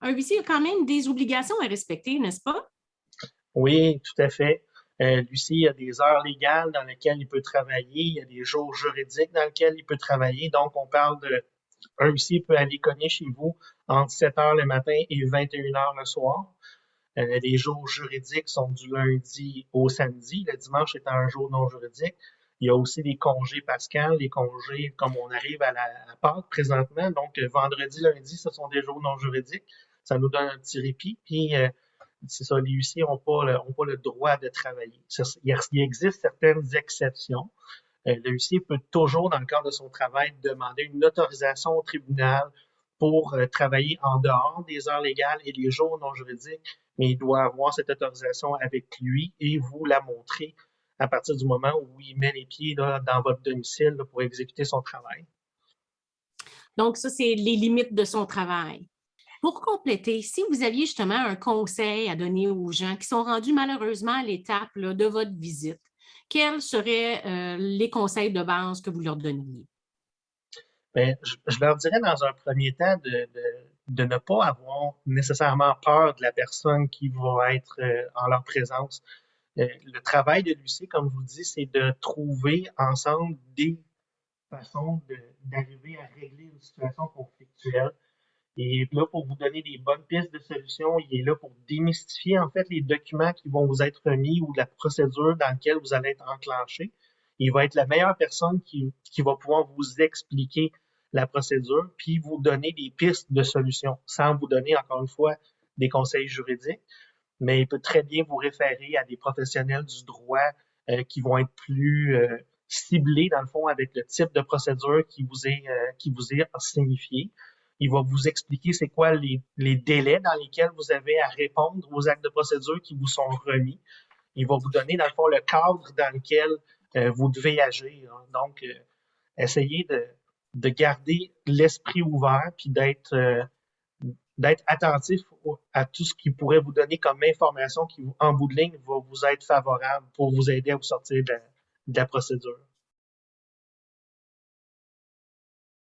un huissier a quand même des obligations à respecter, n'est-ce pas? Oui, tout à fait. L'huissier, il y a des heures légales dans lesquelles il peut travailler, il y a des jours juridiques dans lesquels il peut travailler. Donc, on parle de un huissier peut aller cogner chez vous entre 7 heures le matin et 21 heures le soir. Les jours juridiques sont du lundi au samedi, le dimanche étant un jour non juridique. Il y a aussi des congés pascals, les congés comme on arrive à Pâques présentement. Donc, vendredi, lundi, ce sont des jours non juridiques. Ça nous donne un petit répit. Puis, c'est ça, les huissiers ont pas le droit de travailler. Il existe certaines exceptions. Le huissier peut toujours, dans le cadre de son travail, demander une autorisation au tribunal pour travailler en dehors des heures légales et les jours non juridiques, mais il doit avoir cette autorisation avec lui et vous la montrer à partir du moment où il met les pieds là, dans votre domicile là, pour exécuter son travail. Donc, ça, c'est les limites de son travail. Pour compléter, si vous aviez justement un conseil à donner aux gens qui sont rendus malheureusement à l'étape là, de votre visite, quels seraient les conseils de base que vous leur donneriez? Ben, je leur dirais dans un premier temps de ne pas avoir nécessairement peur de la personne qui va être en leur présence. Le travail de l'huissier, comme je vous dis, c'est de trouver ensemble des façons d'arriver à régler une situation conflictuelle. Et là, pour vous donner des bonnes pistes de solutions, il est là pour démystifier en fait les documents qui vont vous être remis ou la procédure dans laquelle vous allez être enclenché. Il va être la meilleure personne qui va pouvoir vous expliquer la procédure, puis vous donner des pistes de solutions, sans vous donner encore une fois des conseils juridiques, mais il peut très bien vous référer à des professionnels du droit qui vont être plus ciblés, dans le fond, avec le type de procédure qui vous est signifié. Il va vous expliquer c'est quoi les délais dans lesquels vous avez à répondre aux actes de procédure qui vous sont remis. Il va vous donner, dans le fond, le cadre dans lequel vous devez agir. Donc, essayez de garder l'esprit ouvert puis d'être attentif à tout ce qui pourrait vous donner comme information qui, en bout de ligne, va vous être favorable pour vous aider à vous sortir de la procédure.